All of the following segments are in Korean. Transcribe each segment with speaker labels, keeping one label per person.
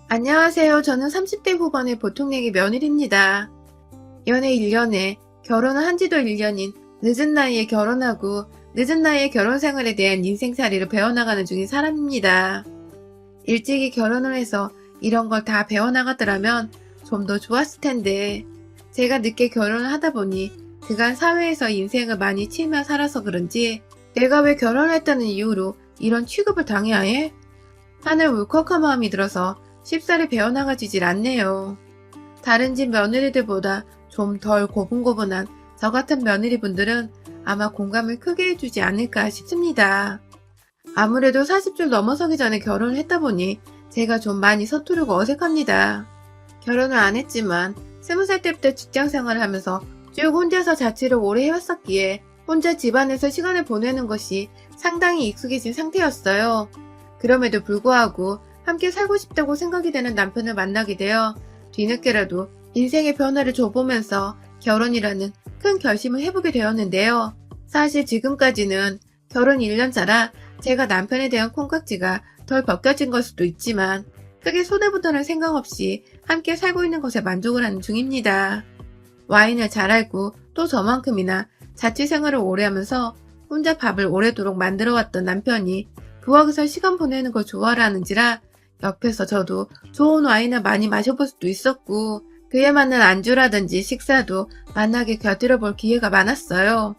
Speaker 1: 안녕하세요. 저는 30대 후반의 보통내기 며느리입니다. 연애 1년에 결혼을 한 지도 1년인 늦은 나이에 결혼하고 늦은 나이에 결혼 생활에 대한 인생살이를 배워나가는 중인 사람입니다. 일찍이 결혼을 해서 이런 걸 다 배워나갔더라면 좀 더 좋았을 텐데 제가 늦게 결혼을 하다 보니 그간 사회에서 인생을 많이 치며 살아서 그런지 내가 왜 결혼을 했다는 이유로 이런 취급을 당해야 해? 하는 울컥한 마음이 들어서 쉽사리 배워나가지질 않네요. 다른 집 며느리들보다 좀 덜 고분고분한 저 같은 며느리분들은 아마 공감을 크게 해주지 않을까 싶습니다. 아무래도 40줄 넘어서기 전에 결혼을 했다 보니 제가 좀 많이 서투르고 어색합니다. 결혼을 안 했지만 20살 때부터 직장 생활을 하면서 쭉 혼자서 자취를 오래 해왔었기에 혼자 집안에서 시간을 보내는 것이 상당히 익숙해진 상태였어요. 그럼에도 불구하고 함께 살고 싶다고 생각이 되는 남편을 만나게 되어 뒤늦게라도 인생의 변화를 줘보면서 결혼이라는 큰 결심을 해보게 되었는데요. 사실 지금까지는 결혼 1년 차라 제가 남편에 대한 콩깍지가 덜 벗겨진 걸 수도 있지만 크게 손해보다는 생각 없이 함께 살고 있는 것에 만족을 하는 중입니다. 와인을 잘 알고 또 저만큼이나 자취 생활을 오래 하면서 혼자 밥을 오래도록 만들어왔던 남편이 부엌에서 시간 보내는 걸 좋아하는지라 옆에서 저도 좋은 와인을 많이 마셔볼 수도 있었고 그에 맞는 안주라든지 식사도 만나게 곁들여 볼 기회가 많았어요.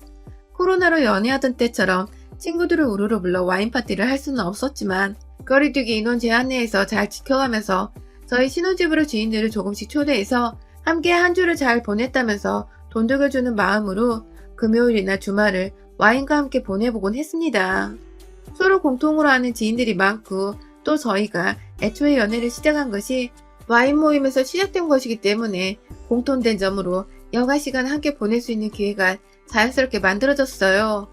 Speaker 1: 코로나로 연애하던 때처럼 친구들을 우르르 불러 와인 파티를 할 수는 없었지만 거리두기 인원 제한 내에서 잘 지켜가면서 저희 신혼집으로 지인들을 조금씩 초대해서 함께 한 주를 잘 보냈다면서 돈 들여주는 마음으로 금요일이나 주말을 와인과 함께 보내보곤 했습니다. 서로 공통으로 아는 지인들이 많고 또 저희가 애초에 연애를 시작한 것이 와인 모임에서 시작된 것이기 때문에 공통된 점으로 여가 시간을 함께 보낼 수 있는 기회가 자연스럽게 만들어졌어요.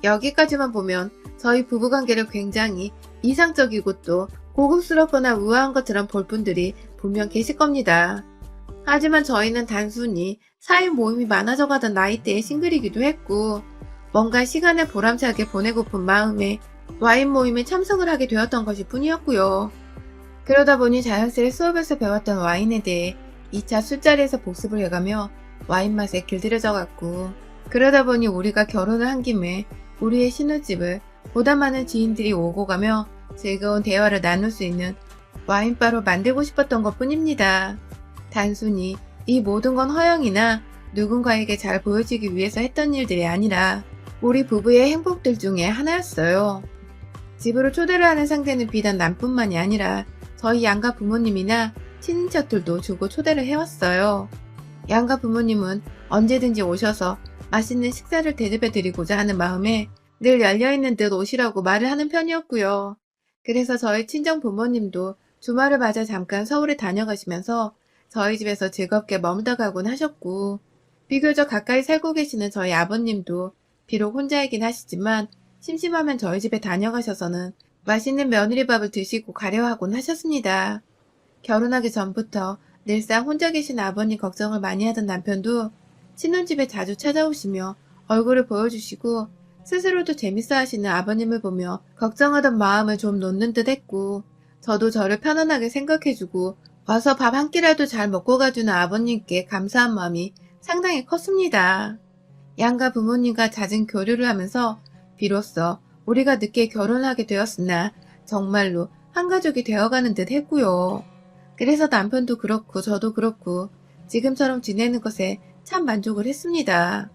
Speaker 1: 여기까지만 보면 저희 부부관계를 굉장히 이상적이고 또 고급스럽거나 우아한 것처럼 볼 분들이 분명 계실 겁니다. 하지만 저희는 단순히 사회 모임이 많아져 가던 나이대의 싱글이기도 했고 뭔가 시간을 보람차게 보내고픈 마음에 와인 모임에 참석을 하게 되었던 것일 뿐이었고요. 그러다 보니 자연스레 수업에서 배웠던 와인에 대해 2차 술자리에서 복습을 해가며 와인 맛에 길들여져 갔고 그러다 보니 우리가 결혼을 한 김에 우리의 신혼집을 보다 많은 지인들이 오고 가며 즐거운 대화를 나눌 수 있는 와인바로 만들고 싶었던 것 뿐입니다. 단순히 이 모든 건 허영이나 누군가에게 잘 보여지기 위해서 했던 일들이 아니라 우리 부부의 행복들 중에 하나였어요. 집으로 초대를 하는 상대는 비단 남뿐만이 아니라 저희 양가 부모님이나 친인척들도 주고 초대를 해왔어요. 양가 부모님은 언제든지 오셔서 맛있는 식사를 대접해드리고자 하는 마음에 늘 열려있는 듯 오시라고 말을 하는 편이었고요. 그래서 저희 친정 부모님도 주말을 맞아 잠깐 서울에 다녀가시면서 저희 집에서 즐겁게 머물다 가곤 하셨고 비교적 가까이 살고 계시는 저희 아버님도 비록 혼자이긴 하시지만 심심하면 저희 집에 다녀가셔서는 맛있는 며느리밥을 드시고 가려 하곤 하셨습니다. 결혼하기 전부터 늘상 혼자 계신 아버님 걱정을 많이 하던 남편도 신혼집에 자주 찾아오시며 얼굴을 보여주시고 스스로도 재밌어 하시는 아버님을 보며 걱정하던 마음을 좀 놓는 듯 했고 저도 저를 편안하게 생각해주고 와서 밥 한 끼라도 잘 먹고 가주는 아버님께 감사한 마음이 상당히 컸습니다. 양가 부모님과 잦은 교류를 하면서 비로소 우리가 늦게 결혼하게 되었으나 정말로 한 가족이 되어가는 듯 했고요. 그래서 남편도 그렇고 저도 그렇고 지금처럼 지내는 것에 참 만족을 했습니다.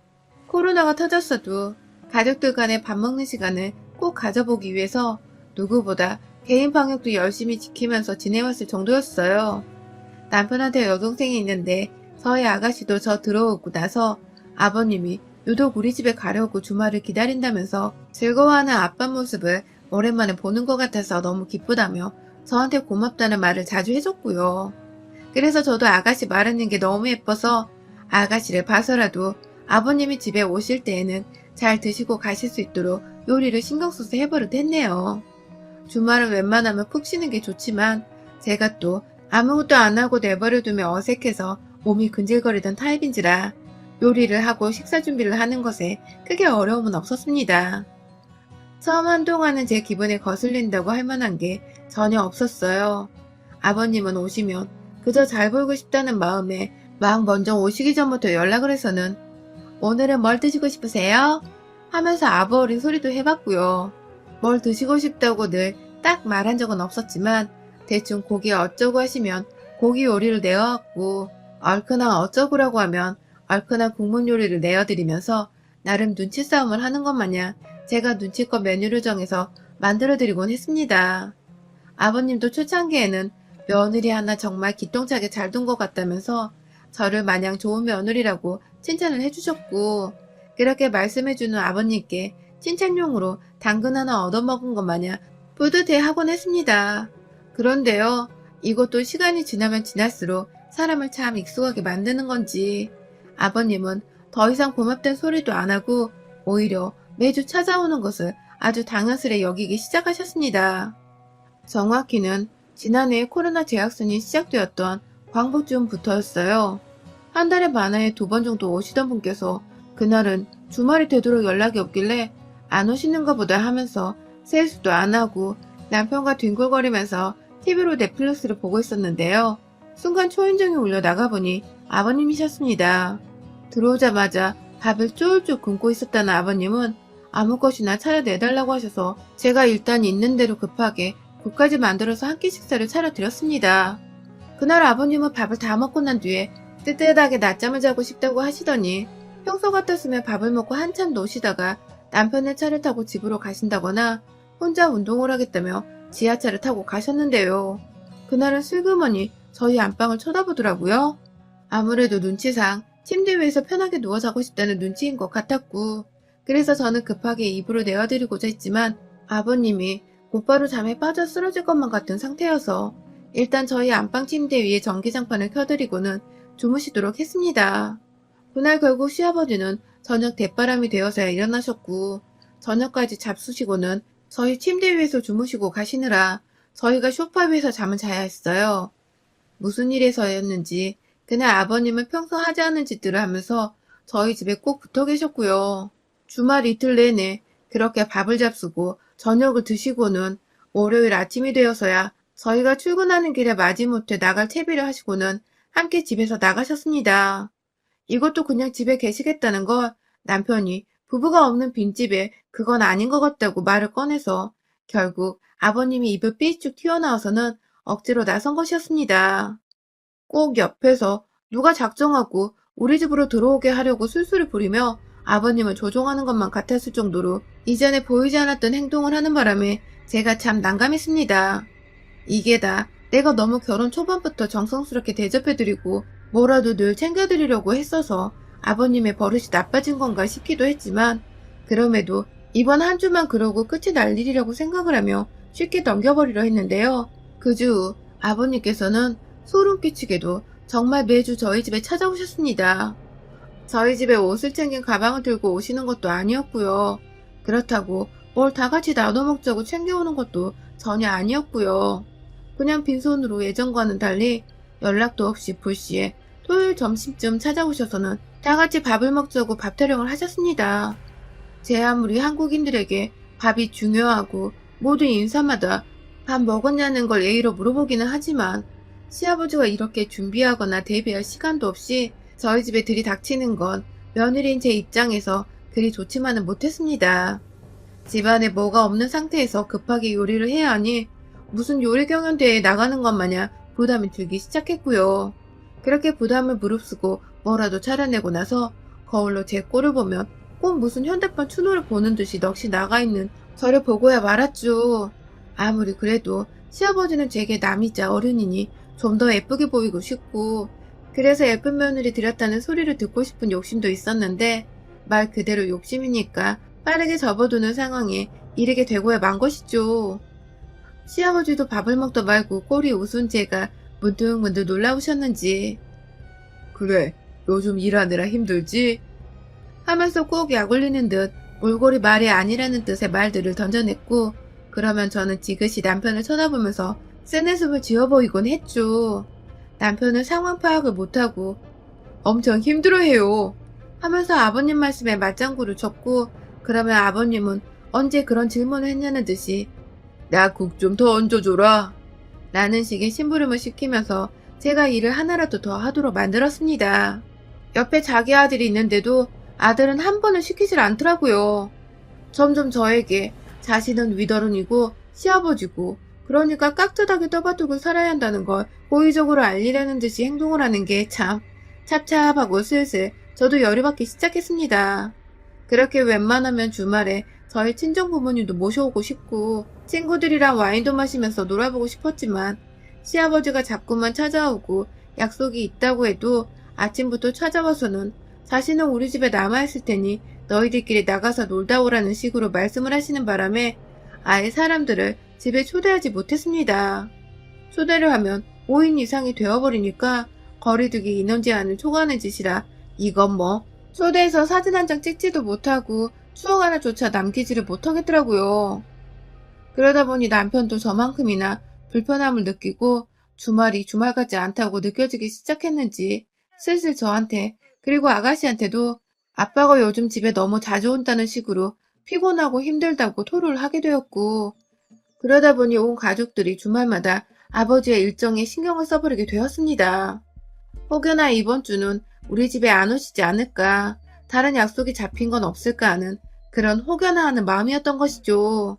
Speaker 1: 코로나가 터졌어도 가족들 간의 밥 먹는 시간을 꼭 가져보기 위해서 누구보다 개인 방역도 열심히 지키면서 지내왔을 정도였어요. 남편한테 여동생이 있는데 저희 아가씨도 저 들어오고 나서 아버님이 유독 우리 집에 가려고 주말을 기다린다면서 즐거워하는 아빠 모습을 오랜만에 보는 것 같아서 너무 기쁘다며 저한테 고맙다는 말을 자주 해줬고요. 그래서 저도 아가씨 말하는 게 너무 예뻐서 아가씨를 봐서라도 아버님이 집에 오실 때에는 잘 드시고 가실 수 있도록 요리를 신경 써서 해버릇 했네요. 주말은 웬만하면 푹 쉬는 게 좋지만 제가 또 아무것도 안 하고 내버려두면 어색해서 몸이 근질거리던 타입인지라 요리를 하고 식사 준비를 하는 것에 크게 어려움은 없었습니다. 처음 한동안은 제 기분에 거슬린다고 할 만한 게 전혀 없었어요. 아버님은 오시면 그저 잘 보이고 싶다는 마음에 막 먼저 오시기 전부터 연락을 해서는 오늘은 뭘 드시고 싶으세요? 하면서 아버린 소리도 해봤고요. 뭘 드시고 싶다고 늘 딱 말한 적은 없었지만 대충 고기 어쩌고 하시면 고기 요리를 내어왔고 얼큰한 어쩌구라고 하면 얼큰한 국물 요리를 내어드리면서 나름 눈치 싸움을 하는 것 마냥 제가 눈치껏 메뉴를 정해서 만들어드리곤 했습니다. 아버님도 초창기에는 며느리 하나 정말 기똥차게 잘 둔 것 같다면서 저를 마냥 좋은 며느리라고 칭찬을 해주셨고 그렇게 말씀해주는 아버님께 칭찬용으로 당근 하나 얻어먹은 것 마냥 뿌듯해하곤 했습니다. 그런데요, 이것도 시간이 지나면 지날수록 사람을 참 익숙하게 만드는 건지 아버님은 더 이상 고맙다는 소리도 안 하고 오히려 매주 찾아오는 것을 아주 당연스레 여기기 시작하셨습니다. 정확히는 지난해 코로나 재확산이 시작되었던 광복쯤부터였어요. 한 달에 많아야 2번 정도 오시던 분께서 그날은 주말이 되도록 연락이 없길래 안 오시는가 보다 하면서 세수도 안 하고 남편과 뒹굴거리면서 TV로 넷플릭스를 보고 있었는데요. 순간 초인종이 울려 나가보니 아버님이셨습니다. 들어오자마자 밥을 쫄쫄 굶고 있었다는 아버님은 아무 것이나 차려내달라고 하셔서 제가 일단 있는 대로 급하게 국까지 만들어서 한 끼 식사를 차려드렸습니다. 그날 아버님은 밥을 다 먹고 난 뒤에 뜨뜻하게 낮잠을 자고 싶다고 하시더니 평소 같았으면 밥을 먹고 한참 노시다가 남편의 차를 타고 집으로 가신다거나 혼자 운동을 하겠다며 지하철을 타고 가셨는데요. 그날은 슬그머니 저희 안방을 쳐다보더라고요. 아무래도 눈치상 침대 위에서 편하게 누워 자고 싶다는 눈치인 것 같았고 그래서 저는 급하게 이불을 내어드리고자 했지만 아버님이 곧바로 잠에 빠져 쓰러질 것만 같은 상태여서 일단 저희 안방 침대 위에 전기장판을 켜드리고는 주무시도록 했습니다. 그날 결국 시아버지는 저녁 대바람이 되어서야 일어나셨고 저녁까지 잡수시고는 저희 침대 위에서 주무시고 가시느라 저희가 소파 위에서 잠을 자야 했어요. 무슨 일에서였는지 그날 아버님은 평소 하지 않은 짓들을 하면서 저희 집에 꼭 붙어 계셨고요. 주말 이틀 내내 그렇게 밥을 잡수고 저녁을 드시고는 월요일 아침이 되어서야 저희가 출근하는 길에 마지못해 나갈 채비를 하시고는 함께 집에서 나가셨습니다. 이것도 그냥 집에 계시겠다는 걸 남편이 부부가 없는 빈집에 그건 아닌 것 같다고 말을 꺼내서 결국 아버님이 입을 삐쭉 튀어나와서는 억지로 나선 것이었습니다. 꼭 옆에서 누가 작정하고 우리 집으로 들어오게 하려고 술술을 부리며 아버님을 조종하는 것만 같았을 정도로 이전에 보이지 않았던 행동을 하는 바람에 제가 참 난감했습니다. 이게 다 내가 너무 결혼 초반부터 정성스럽게 대접해드리고 뭐라도 늘 챙겨드리려고 했어서 아버님의 버릇이 나빠진 건가 싶기도 했지만 그럼에도 이번 한 주만 그러고 끝이 날 일이라고 생각을 하며 쉽게 넘겨버리려 했는데요. 그 주 후 아버님께서는 소름 끼치게도 정말 매주 저희 집에 찾아오셨습니다. 저희 집에 옷을 챙긴 가방을 들고 오시는 것도 아니었고요. 그렇다고 뭘 다 같이 나눠 먹자고 챙겨오는 것도 전혀 아니었고요. 그냥 빈손으로 예전과는 달리 연락도 없이 불시에 토요일 점심쯤 찾아오셔서는 다 같이 밥을 먹자고 밥 타령을 하셨습니다. 제 아무리 한국인들에게 밥이 중요하고 모든 인사마다 밥 먹었냐는 걸 예의로 물어보기는 하지만 시아버지가 이렇게 준비하거나 대비할 시간도 없이 저희 집에 들이닥치는 건 며느리인 제 입장에서 그리 좋지만은 못했습니다. 집안에 뭐가 없는 상태에서 급하게 요리를 해야 하니 무슨 요리 경연대회에 나가는 것 마냥 부담이 들기 시작했고요. 그렇게 부담을 무릅쓰고 뭐라도 차려내고 나서 거울로 제 꼴을 보면 꼭 무슨 현대판 추노를 보는 듯이 넋이 나가있는 저를 보고야 말았죠. 아무리 그래도 시아버지는 제게 남이자 어른이니 좀 더 예쁘게 보이고 싶고 그래서 예쁜 며느리 들였다는 소리를 듣고 싶은 욕심도 있었는데 말 그대로 욕심이니까 빠르게 접어두는 상황에 이르게 되고야 만 것이죠. 시아버지도 밥을 먹다 말고 꼴이 우스운 제가 문득문득 놀라우셨는지 그래, 요즘 일하느라 힘들지? 하면서 꼭 약올리는 듯 몰골이 말이 아니라는 뜻의 말들을 던져냈고 그러면 저는 지그시 남편을 쳐다보면서 센웃음을 지어 보이곤 했죠. 남편은 상황 파악을 못하고 엄청 힘들어해요 하면서 아버님 말씀에 맞장구를 쳤고 그러면 아버님은 언제 그런 질문을 했냐는 듯이 나 국 좀 더 얹어줘라 라는 식의 심부름을 시키면서 제가 일을 하나라도 더 하도록 만들었습니다. 옆에 자기 아들이 있는데도 아들은 한 번을 시키질 않더라고요. 점점 저에게 자신은 위더른이고 시아버지고 그러니까 깍듯하게 떠받들고 살아야 한다는 걸 고의적으로 알리려는 듯이 행동을 하는 게 참 찹찹하고 슬슬 저도 열이 받기 시작했습니다. 그렇게 웬만하면 주말에 저희 친정 부모님도 모셔오고 싶고 친구들이랑 와인도 마시면서 놀아보고 싶었지만 시아버지가 자꾸만 찾아오고 약속이 있다고 해도 아침부터 찾아와서는 자신은 우리 집에 남아있을 테니 너희들끼리 나가서 놀다 오라는 식으로 말씀을 하시는 바람에 아예 사람들을 집에 초대하지 못했습니다. 초대를 하면 5인 이상이 되어버리니까 거리두기 인원 제한을 초과하는 짓이라 이건 뭐 초대해서 사진 한 장 찍지도 못하고 추억 하나조차 남기지를 못하겠더라고요. 그러다 보니 남편도 저만큼이나 불편함을 느끼고 주말이 주말 같지 않다고 느껴지기 시작했는지 슬슬 저한테 그리고 아가씨한테도 아빠가 요즘 집에 너무 자주 온다는 식으로 피곤하고 힘들다고 토로를 하게 되었고 그러다 보니 온 가족들이 주말마다 아버지의 일정에 신경을 써버리게 되었습니다. 혹여나 이번 주는 우리 집에 안 오시지 않을까, 다른 약속이 잡힌 건 없을까 하는 그런 혹여나 하는 마음이었던 것이죠.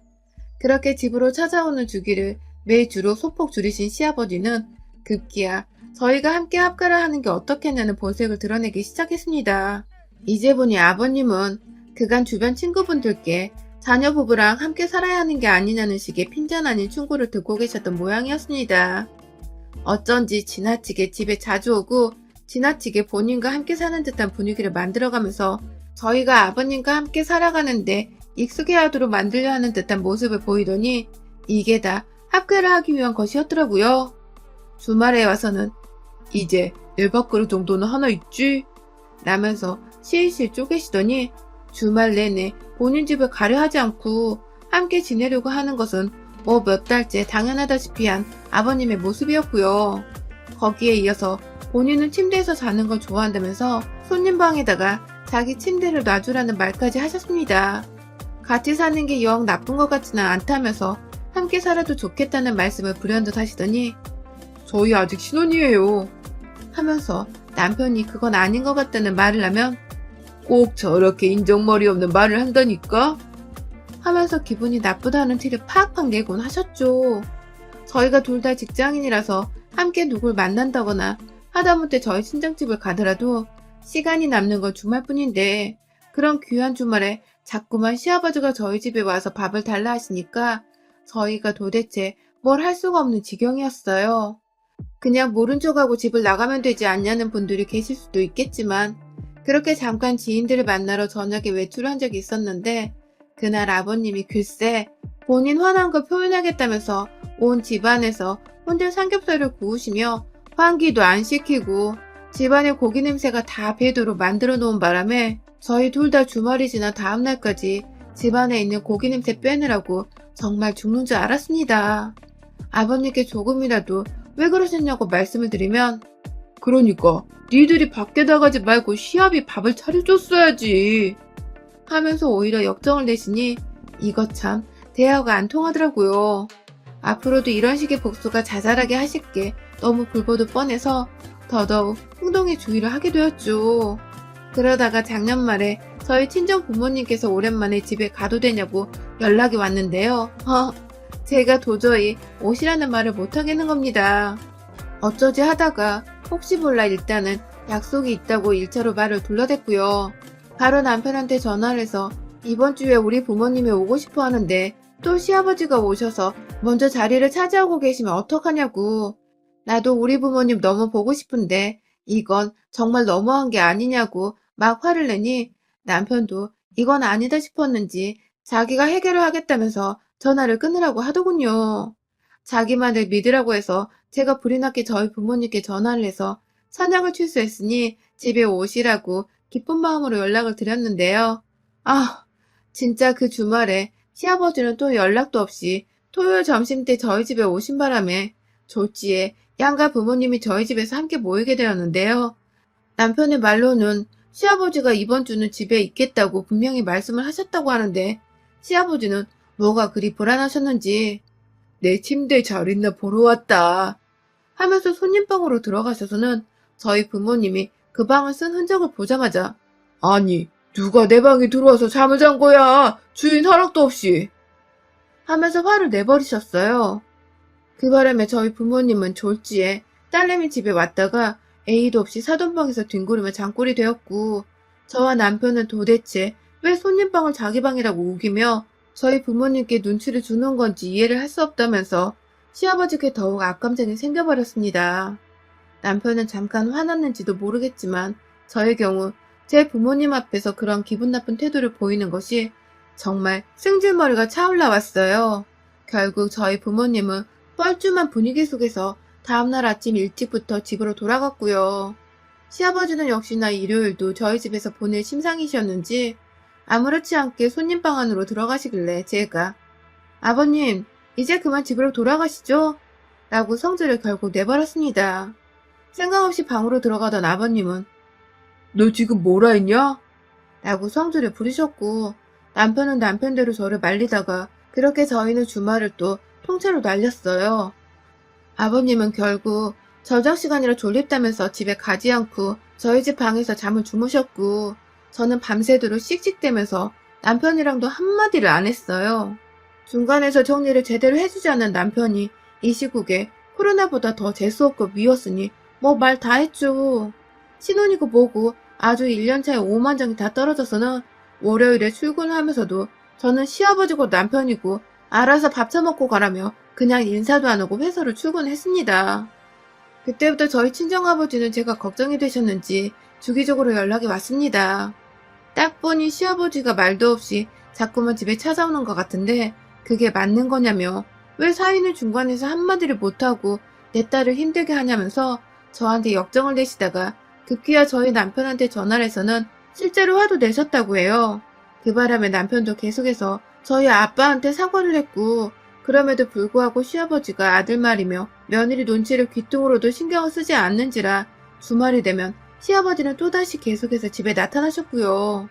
Speaker 1: 그렇게 집으로 찾아오는 주기를 매주로 소폭 줄이신 시아버지는 급기야 저희가 함께 합가를 하는 게 어떻겠냐는 본색을 드러내기 시작했습니다. 이제 보니 아버님은 그간 주변 친구분들께 자녀 부부랑 함께 살아야 하는 게 아니냐는 식의 핀잔 아닌 충고를 듣고 계셨던 모양이었습니다. 어쩐지 지나치게 집에 자주 오고 지나치게 본인과 함께 사는 듯한 분위기를 만들어가면서 저희가 아버님과 함께 살아가는데 익숙해하도록 만들려 하는 듯한 모습을 보이더니 이게 다 합가를 하기 위한 것이었더라고요. 주말에 와서는 이제 내 밥그릇 정도는 하나 있지? 라면서 실실 쪼개시더니 주말 내내 본인 집을 가려 하지 않고 함께 지내려고 하는 것은 뭐 몇 달째 당연하다시피 한 아버님의 모습이었고요. 거기에 이어서 본인은 침대에서 자는 걸 좋아한다면서 손님 방에다가 자기 침대를 놔주라는 말까지 하셨습니다. 같이 사는 게 영 나쁜 것 같지는 않다면서 함께 살아도 좋겠다는 말씀을 불현듯 하시더니 저희 아직 신혼이에요 하면서 남편이 그건 아닌 것 같다는 말을 하면 꼭 저렇게 인정머리 없는 말을 한다니까? 하면서 기분이 나쁘다는 티를 팍팍 내곤 하셨죠. 저희가 둘 다 직장인이라서 함께 누굴 만난다거나 하다못해 저희 친정집을 가더라도 시간이 남는 건 주말뿐인데 그런 귀한 주말에 자꾸만 시아버지가 저희 집에 와서 밥을 달라 하시니까 저희가 도대체 뭘 할 수가 없는 지경이었어요. 그냥 모른 척하고 집을 나가면 되지 않냐는 분들이 계실 수도 있겠지만 그렇게 잠깐 지인들을 만나러 저녁에 외출을 한 적이 있었는데 그날 아버님이 글쎄 본인 화난 걸 표현하겠다면서 온 집안에서 혼자 삼겹살을 구우시며 환기도 안 시키고 집안에 고기 냄새가 다 배도록 만들어 놓은 바람에 저희 둘 다 주말이 지난 다음날까지 집안에 있는 고기 냄새 빼느라고 정말 죽는 줄 알았습니다. 아버님께 조금이라도 왜 그러셨냐고 말씀을 드리면 그러니까 니들이 밖에 나가지 말고 시합이 밥을 차려줬어야지 하면서 오히려 역정을 내시니 이것 참 대화가 안 통하더라고요. 앞으로도 이런 식의 복수가 자잘하게 하실 게 너무 불보듯 뻔해서 더더욱 행동에 주의를 하게 되었죠. 그러다가 작년 말에 저희 친정 부모님께서 오랜만에 집에 가도 되냐고 연락이 왔는데요. 제가 도저히 오시라는 말을 못하겠는 겁니다. 어쩌지 하다가 혹시 몰라 일단은 약속이 있다고 1차로 말을 둘러댔고요. 바로 남편한테 전화를 해서 이번 주에 우리 부모님이 오고 싶어 하는데 또 시아버지가 오셔서 먼저 자리를 차지하고 계시면 어떡하냐고. 나도 우리 부모님 너무 보고 싶은데 이건 정말 너무한 게 아니냐고 막 화를 내니 남편도 이건 아니다 싶었는지 자기가 해결을 하겠다면서 전화를 끊으라고 하더군요. 자기만을 믿으라고 해서 제가 불이 났게 저희 부모님께 전화를 해서 사냥을 취소했으니 집에 오시라고 기쁜 마음으로 연락을 드렸는데요. 진짜 그 주말에 시아버지는 또 연락도 없이 토요일 점심때 저희 집에 오신 바람에 졸지에 양가 부모님이 저희 집에서 함께 모이게 되었는데요. 남편의 말로는 시아버지가 이번 주는 집에 있겠다고 분명히 말씀을 하셨다고 하는데 시아버지는 뭐가 그리 불안하셨는지 내 침대에 잘 있나 보러 왔다. 하면서 손님방으로 들어가셔서는 저희 부모님이 그 방을 쓴 흔적을 보자마자 아니, 누가 내 방에 들어와서 잠을 잔 거야? 주인 허락도 없이. 하면서 화를 내버리셨어요. 그 바람에 저희 부모님은 졸지에 딸내미 집에 왔다가 A도 없이 사돈방에서 뒹구르며 장꼴이 되었고, 저와 남편은 도대체 왜 손님방을 자기 방이라고 우기며 저희 부모님께 눈치를 주는 건지 이해를 할 수 없다면서 시아버지께 더욱 악감정이 생겨버렸습니다. 남편은 잠깐 화났는지도 모르겠지만 저의 경우 제 부모님 앞에서 그런 기분 나쁜 태도를 보이는 것이 정말 승질머리가 차올라왔어요. 결국 저희 부모님은 뻘쭘한 분위기 속에서 다음날 아침 일찍부터 집으로 돌아갔고요. 시아버지는 역시나 일요일도 저희 집에서 보낼 심상이셨는지 아무렇지 않게 손님방 안으로 들어가시길래 제가 아버님, 이제 그만 집으로 돌아가시죠? 라고 성질을 결국 내버렸습니다. 생각 없이 방으로 들어가던 아버님은 너 지금 뭐라 했냐? 라고 성질을 부리셨고, 남편은 남편대로 저를 말리다가 그렇게 저희는 주말을 또 통째로 날렸어요. 아버님은 결국 저녁 시간이라 졸립다면서 집에 가지 않고 저희 집 방에서 잠을 주무셨고, 저는 밤새도록 씩씩대면서 남편이랑도 한마디를 안 했어요. 중간에서 정리를 제대로 해주지 않은 남편이 이 시국에 코로나보다 더 재수없고 미웠으니 뭐 말 다 했죠. 신혼이고 뭐고 아주 1년차에 5만 장이 다 떨어져서는 월요일에 출근하면서도 저는 시아버지고 남편이고 알아서 밥 처먹고 가라며 그냥 인사도 안 하고 회사로 출근했습니다. 그때부터 저희 친정아버지는 제가 걱정이 되셨는지 주기적으로 연락이 왔습니다. 딱 보니 시아버지가 말도 없이 자꾸만 집에 찾아오는 것 같은데 그게 맞는 거냐며 왜 사위는 중간에서 한마디를 못하고 내 딸을 힘들게 하냐면서 저한테 역정을 내시다가 급기야 저희 남편한테 전화를 해서는 실제로 화도 내셨다고 해요. 그 바람에 남편도 계속해서 저희 아빠한테 사과를 했고, 그럼에도 불구하고 시아버지가 아들 말이며 며느리 눈치를 귀뚱으로도 신경을 쓰지 않는지라 주말이 되면 시아버지는 또다시 계속해서 집에 나타나셨고요.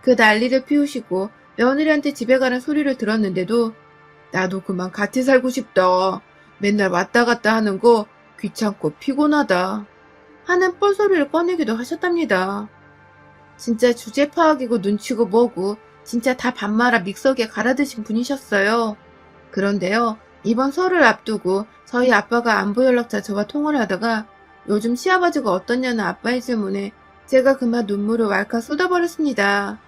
Speaker 1: 그 난리를 피우시고 며느리한테 집에 가는 소리를 들었는데도 나도 그만 같이 살고 싶다. 맨날 왔다 갔다 하는 거 귀찮고 피곤하다. 하는 뻘소리를 꺼내기도 하셨답니다. 진짜 주제 파악이고 눈치고 뭐고 진짜 다 밥 말아 믹서기에 갈아 드신 분이셨어요. 그런데요, 이번 설을 앞두고 저희 아빠가 안부 연락자 저와 통화를 하다가 요즘 시아버지가 어떠냐는 아빠의 질문에 제가 그만 눈물을 왈칵 쏟아버렸습니다.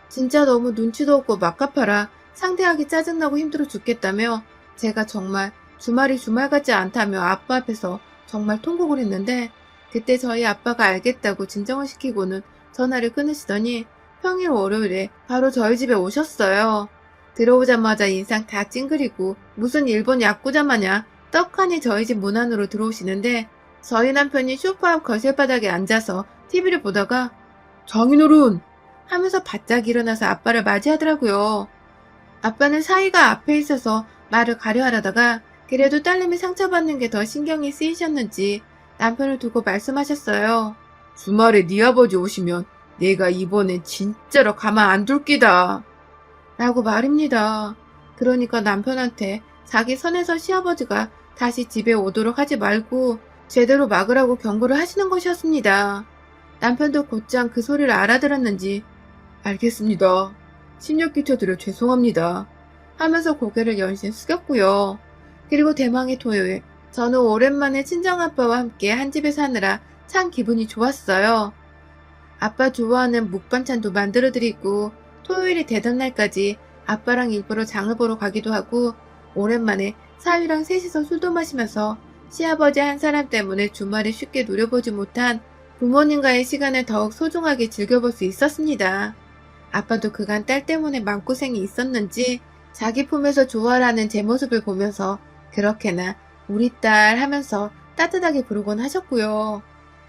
Speaker 1: 진짜 너무 눈치도 없고 막가파라 상대하기 짜증나고 힘들어 죽겠다며 제가 정말 주말이 주말 같지 않다며 아빠 앞에서 정말 통곡을 했는데, 그때 저희 아빠가 알겠다고 진정을 시키고는 전화를 끊으시더니 평일 월요일에 바로 저희 집에 오셨어요. 들어오자마자 인상 다 찡그리고 무슨 일본 야쿠자 마냥 떡하니 저희 집 문 안으로 들어오시는데, 저희 남편이 소파 앞 거실 바닥에 앉아서 TV를 보다가 장인어른! 하면서 바짝 일어나서 아빠를 맞이하더라고요. 아빠는 사위가 앞에 있어서 말을 가려 하려다가 그래도 딸내미 상처받는 게 더 신경이 쓰이셨는지 남편을 두고 말씀하셨어요. 주말에 네 아버지 오시면 내가 이번엔 진짜로 가만 안 둘 끼다. 라고 말입니다. 그러니까 남편한테 자기 선에서 시아버지가 다시 집에 오도록 하지 말고 제대로 막으라고 경고를 하시는 것이었습니다. 남편도 곧장 그 소리를 알아들었는지 알겠습니다. 심력 끼쳐드려 죄송합니다. 하면서 고개를 연신 숙였고요. 그리고 대망의 토요일, 저는 오랜만에 친정아빠와 함께 한 집에 사느라 참 기분이 좋았어요. 아빠 좋아하는 묵반찬도 만들어드리고 토요일이 되던 날까지 아빠랑 일부러 장을 보러 가기도 하고 오랜만에 사위랑 셋이서 술도 마시면서 시아버지 한 사람 때문에 주말에 쉽게 누려보지 못한 부모님과의 시간을 더욱 소중하게 즐겨볼 수 있었습니다. 아빠도 그간 딸 때문에 마음고생이 있었는지 자기 품에서 좋아라는 제 모습을 보면서 그렇게나 우리 딸 하면서 따뜻하게 부르곤 하셨고요.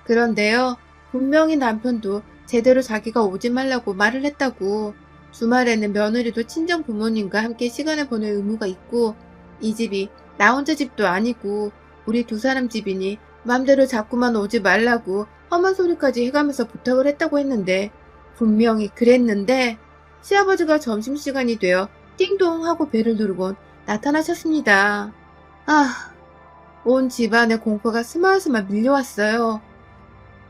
Speaker 1: 그런데요, 분명히 남편도 제대로 자기가 오지 말라고 말을 했다고, 주말에는 며느리도 친정 부모님과 함께 시간을 보낼 의무가 있고 이 집이 나 혼자 집도 아니고 우리 두 사람 집이니 맘대로 자꾸만 오지 말라고 험한 소리까지 해가면서 부탁을 했다고 했는데, 분명히 그랬는데 시아버지가 점심시간이 되어 띵동 하고 벨을 누르곤 나타나셨습니다. 아, 온 집안의 공포가 스멀스멀 밀려왔어요.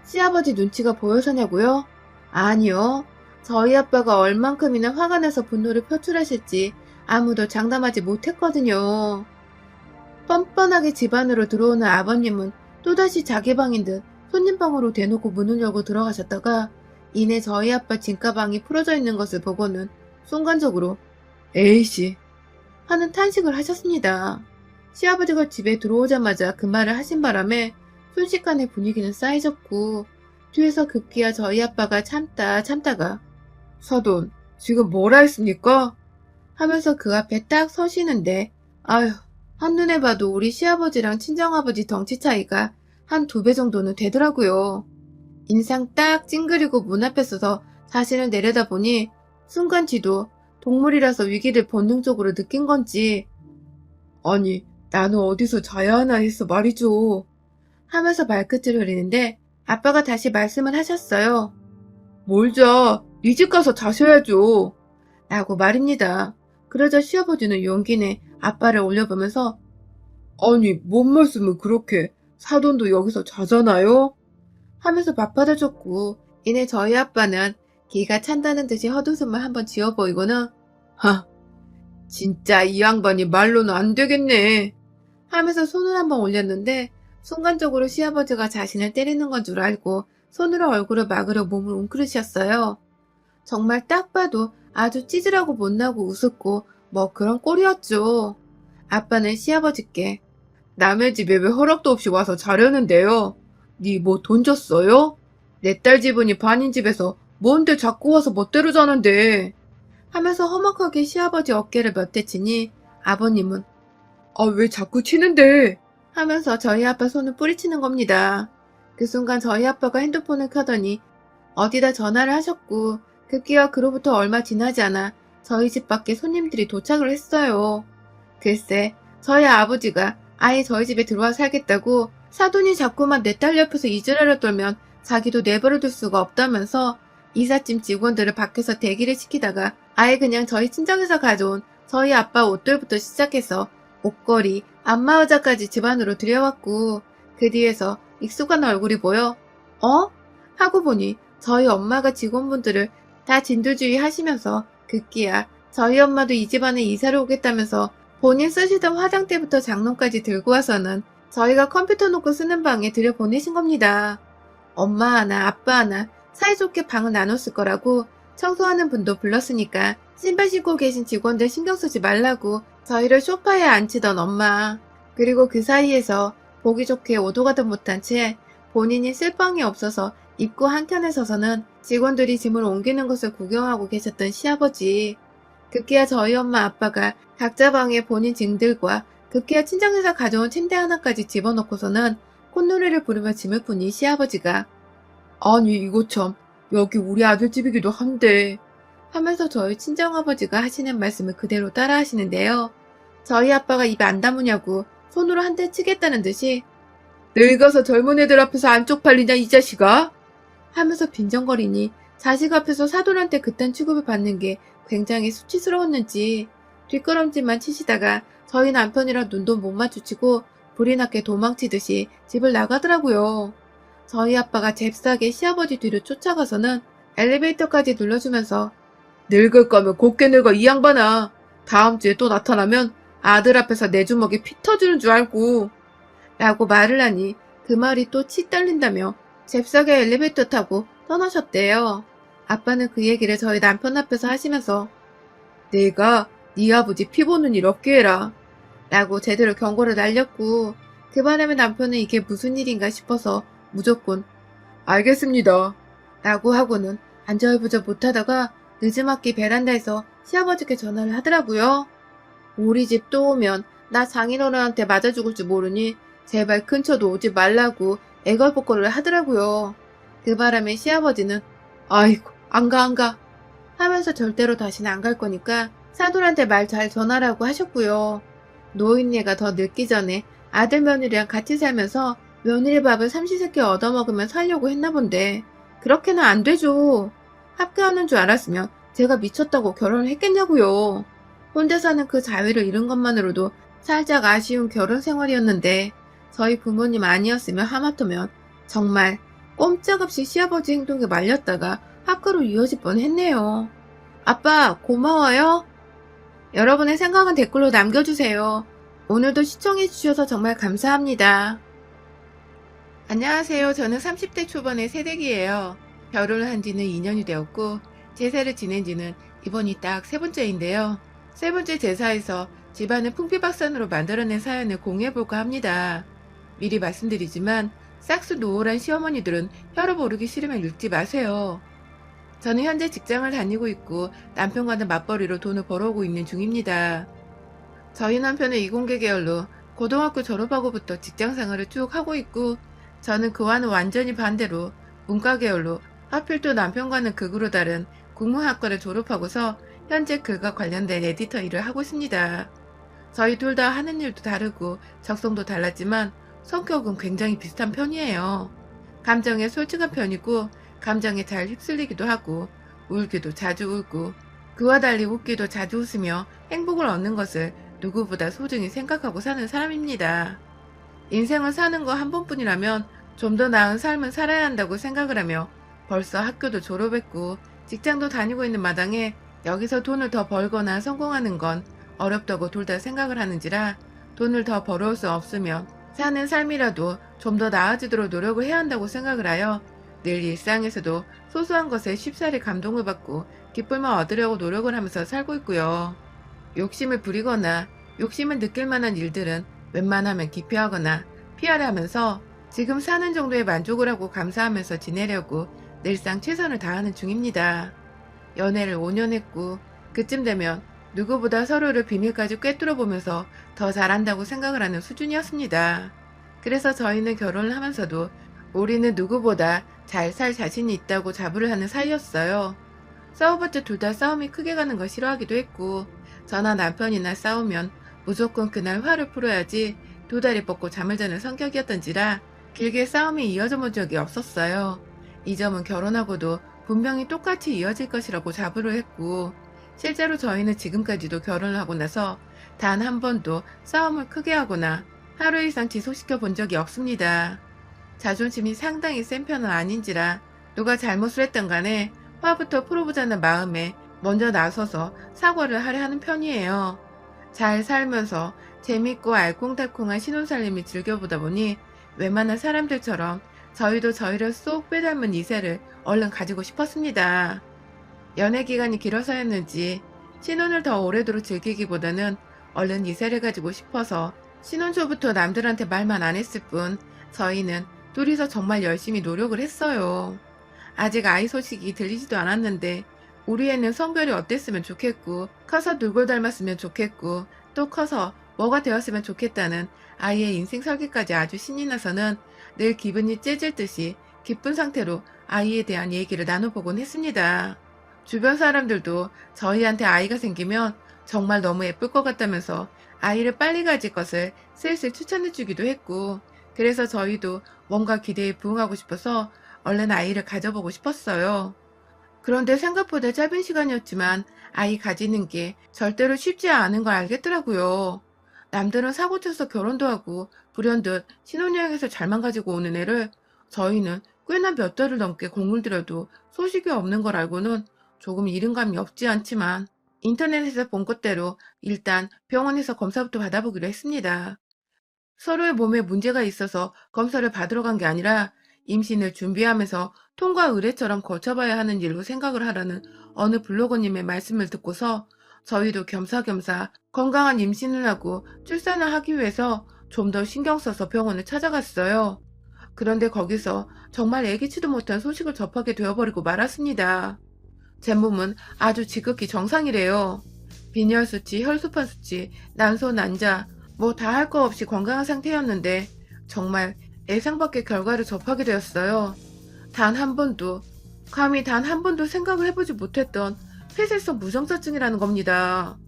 Speaker 1: 시아버지 눈치가 보여서냐고요? 아니요. 저희 아빠가 얼만큼이나 화가 나서 분노를 표출하실지 아무도 장담하지 못했거든요. 뻔뻔하게 집 안으로 들어오는 아버님은 또다시 자기 방인 듯 손님방으로 대놓고 문을 열고 들어가셨다가 이내 저희 아빠 짐가방이 풀어져 있는 것을 보고는 순간적으로 에이씨 하는 탄식을 하셨습니다. 시아버지가 집에 들어오자마자 그 말을 하신 바람에 순식간에 분위기는 싸해졌고 뒤에서 급기야 저희 아빠가 참다가 사돈 지금 뭐라 했습니까? 하면서 그 앞에 딱 서시는데 아휴 한눈에 봐도 우리 시아버지랑 친정아버지 덩치 차이가 한 2배 정도는 되더라고요. 인상 딱 찡그리고 문 앞에 서서 자신을 내려다보니 순간 지도 동물이라서 위기를 본능적으로 느낀 건지 아니 나는 어디서 자야 하나 했어 말이죠. 하면서 말끝을 흐리는데 아빠가 다시 말씀을 하셨어요. 뭘 자, 네 집 가서 자셔야죠. 라고 말입니다. 그러자 시아버지는 용기 내 아빠를 올려보면서 아니 뭔 말씀을 그렇게 사돈도 여기서 자잖아요? 하면서 맞받아줬고 이내 저희 아빠는 기가 찬다는 듯이 헛웃음을 한번 지어 보이고는 하 진짜 이 양반이 말로는 안 되겠네 하면서 손을 한번 올렸는데 순간적으로 시아버지가 자신을 때리는 건 줄 알고 손으로 얼굴을 막으려 몸을 웅크리셨어요. 정말 딱 봐도 아주 찌질하고 못나고 우습고 뭐 그런 꼴이었죠. 아빠는 시아버지께 남의 집에 왜 허락도 없이 와서 자려는데요? 니 뭐 돈 줬어요? 내 딸 집은이 반인 집에서 뭔데 자꾸 와서 멋대로 자는데 하면서 험악하게 시아버지 어깨를 몇 대 치니 아버님은 아 왜 자꾸 치는데 하면서 저희 아빠 손을 뿌리치는 겁니다. 그 순간 저희 아빠가 핸드폰을 켜더니 어디다 전화를 하셨고 급기야 그로부터 얼마 지나지 않아 저희 집 밖에 손님들이 도착을 했어요. 글쎄 저희 아버지가 아예 저희 집에 들어와 살겠다고 사돈이 자꾸만 내 딸 옆에서 이질하려 떨면 자기도 내버려둘 수가 없다면서 이삿짐 직원들을 밖에서 대기를 시키다가 아예 그냥 저희 친정에서 가져온 저희 아빠 옷들부터 시작해서 옷걸이, 안마의자까지 집 안으로 들여왔고 그 뒤에서 익숙한 얼굴이 보여 어? 하고 보니 저희 엄마가 직원분들을 다 진두지휘 하시면서 급기야 저희 엄마도 이 집안에 이사를 오겠다면서 본인 쓰시던 화장대부터 장롱까지 들고 와서는 저희가 컴퓨터 놓고 쓰는 방에 들여보내신 겁니다. 엄마 하나 아빠 하나 사이좋게 방을 나눴을 거라고 청소하는 분도 불렀으니까 신발 신고 계신 직원들 신경 쓰지 말라고 저희를 소파에 앉히던 엄마 그리고 그 사이에서 보기 좋게 오도 가도 못한 채 본인이 쓸 방이 없어서 입구 한켠에 서서는 직원들이 짐을 옮기는 것을 구경하고 계셨던 시아버지 급기야 저희 엄마 아빠가 각자 방에 본인 짐들과 급기야 친정에서 가져온 침대 하나까지 집어넣고서는 콧노래를 부르며 짐을 푸니 시아버지가 아니 이거 참 여기 우리 아들 집이기도 한데 하면서 저희 친정아버지가 하시는 말씀을 그대로 따라 하시는데요. 저희 아빠가 입에 안 다무냐고 손으로 한 대 치겠다는 듯이 늙어서 젊은 애들 앞에서 안 쪽팔리냐 이 자식아? 하면서 빈정거리니 자식 앞에서 사돈한테 그딴 취급을 받는 게 굉장히 수치스러웠는지 뒷걸음질만 치시다가 저희 남편이랑 눈도 못 마주치고 불이 났게 도망치듯이 집을 나가더라고요. 저희 아빠가 잽싸게 시아버지 뒤를 쫓아가서는 엘리베이터까지 눌러주면서 늙을 거면 곱게 늙어 이 양반아. 다음 주에 또 나타나면 아들 앞에서 내 주먹에 피 터지는 줄 알고 라고 말을 하니 그 말이 또 치 떨린다며 잽싸게 엘리베이터 타고 떠나셨대요. 아빠는 그 얘기를 저희 남편 앞에서 하시면서 내가 네 아버지 피 보는 일 없게 해라 라고 제대로 경고를 날렸고 그 바람에 남편은 이게 무슨 일인가 싶어서 무조건 알겠습니다 라고 하고는 안절부절 못하다가 늦지막히 베란다에서 시아버지께 전화를 하더라고요. 우리 집 또 오면 나 장인어른한테 맞아 죽을 줄 모르니 제발 근처도 오지 말라고 애걸복걸을 하더라고요. 그 바람에 시아버지는 아이고 안 가 하면서 절대로 다시는 안 갈 거니까 사돈한테 말 잘 전하라고 하셨고요. 노인네가 더 늙기 전에 아들 며느리랑 같이 살면서 며느리 밥을 삼시세끼 얻어먹으면 살려고 했나 본데 그렇게는 안 되죠. 합격하는 줄 알았으면 제가 미쳤다고 결혼을 했겠냐고요. 혼자 사는 그 자유를 잃은 것만으로도 살짝 아쉬운 결혼 생활이었는데 저희 부모님 아니었으면 하마터면 정말 꼼짝없이 시아버지 행동에 말렸다가 학교로 이어질 뻔했네요. 아빠 고마워요. 여러분의 생각은 댓글로 남겨주세요. 오늘도 시청해주셔서 정말 감사합니다. 안녕하세요. 저는 30대 초반의 새댁이에요. 결혼을 한 지는 2년이 되었고 제사를 지낸 지는 이번이 딱 세 번째인데요. 세 번째 제사에서 집안을 풍비박산으로 만들어낸 사연을 공유해볼까 합니다. 미리 말씀드리지만 싹수 노골한 시어머니들은 혀로 모르기 싫으면 읽지 마세요. 저는 현재 직장을 다니고 있고 남편과는 맞벌이로 돈을 벌어오고 있는 중입니다. 저희 남편은 이공계 계열로 고등학교 졸업하고부터 직장 생활을 쭉 하고 있고 저는 그와는 완전히 반대로 문과 계열로 하필 또 남편과는 극으로 다른 국문학과를 졸업하고서 현재 글과 관련된 에디터 일을 하고 있습니다. 저희 둘 다 하는 일도 다르고 적성도 달랐지만 성격은 굉장히 비슷한 편이에요. 감정에 솔직한 편이고 감정에 잘 휩쓸리기도 하고 울기도 자주 울고 그와 달리 웃기도 자주 웃으며 행복을 얻는 것을 누구보다 소중히 생각하고 사는 사람입니다. 인생을 사는 거 한 번뿐이라면 좀 더 나은 삶을 살아야 한다고 생각을 하며 벌써 학교도 졸업했고 직장도 다니고 있는 마당에 여기서 돈을 더 벌거나 성공하는 건 어렵다고 둘 다 생각을 하는지라 돈을 더 벌어올 수 없으면 사는 삶이라도 좀 더 나아지도록 노력을 해야 한다고 생각을 하여 늘 일상에서도 소소한 것에 쉽사리 감동을 받고 기쁨을 얻으려고 노력을 하면서 살고 있고요. 욕심을 부리거나 욕심을 느낄 만한 일들은 웬만하면 기피하거나 피하려 하면서 지금 사는 정도의 만족을 하고 감사하면서 지내려고 늘상 최선을 다하는 중입니다. 연애를 5년 했고 그쯤 되면 누구보다 서로를 비밀까지 꿰뚫어 보면서 더 잘한다고 생각을 하는 수준이었습니다. 그래서 저희는 결혼을 하면서도 우리는 누구보다 잘 살 자신이 있다고 자부를 하는 사이였어요. 싸워봤자 둘 다 싸움이 크게 가는 걸 싫어하기도 했고 저나 남편이나 싸우면 무조건 그날 화를 풀어야지 두 다리 뻗고 잠을 자는 성격이었던지라 길게 싸움이 이어져 본 적이 없었어요. 이 점은 결혼하고도 분명히 똑같이 이어질 것이라고 자부를 했고 실제로 저희는 지금까지도 결혼을 하고 나서 단 한 번도 싸움을 크게 하거나 하루 이상 지속시켜 본 적이 없습니다. 자존심이 상당히 센 편은 아닌지라 누가 잘못을 했던 간에 화부터 풀어보자는 마음에 먼저 나서서 사과를 하려 하는 편이에요. 잘 살면서 재밌고 알콩달콩한 신혼살림을 즐겨보다 보니 웬만한 사람들처럼 저희도 저희를 쏙 빼닮은 이세를 얼른 가지고 싶었습니다. 연애 기간이 길어서였는지 신혼을 더 오래도록 즐기기보다는 얼른 이세를 가지고 싶어서 신혼 초부터 남들한테 말만 안 했을 뿐 저희는 둘이서 정말 열심히 노력을 했어요. 아직 아이 소식이 들리지도 않았는데 우리 애는 성별이 어땠으면 좋겠고 커서 누굴 닮았으면 좋겠고 또 커서 뭐가 되었으면 좋겠다는 아이의 인생 설계까지 아주 신이 나서는 늘 기분이 째질 듯이 기쁜 상태로 아이에 대한 얘기를 나눠보곤 했습니다. 주변 사람들도 저희한테 아이가 생기면 정말 너무 예쁠 것 같다면서 아이를 빨리 가질 것을 슬슬 추천해주기도 했고 그래서 저희도 뭔가 기대에 부응하고 싶어서 얼른 아이를 가져보고 싶었어요. 그런데 생각보다 짧은 시간이었지만 아이 가지는 게 절대로 쉽지 않은 걸 알겠더라고요. 남들은 사고쳐서 결혼도 하고 불현듯 신혼여행에서 잘만 가지고 오는 애를 저희는 꽤나 몇 달을 넘게 공을 들여도 소식이 없는 걸 알고는 조금 이른감이 없지 않지만 인터넷에서 본 것대로 일단 병원에서 검사부터 받아보기로 했습니다. 서로의 몸에 문제가 있어서 검사를 받으러 간 게 아니라 임신을 준비하면서 통과 의례처럼 거쳐봐야 하는 일로 생각을 하라는 어느 블로거님의 말씀을 듣고서 저희도 겸사겸사 건강한 임신을 하고 출산을 하기 위해서 좀 더 신경 써서 병원을 찾아갔어요. 그런데 거기서 정말 예기치도 못한 소식을 접하게 되어버리고 말았습니다. 제 몸은 아주 지극히 정상이래요. 빈혈 수치, 혈소판 수치, 난소, 난자 뭐 다 할 거 없이 건강한 상태였는데 정말 예상 밖의 결과를 접하게 되었어요. 단 한 번도, 감히 단 한 번도 생각을 해보지 못했던 폐쇄성 무정자증이라는 겁니다.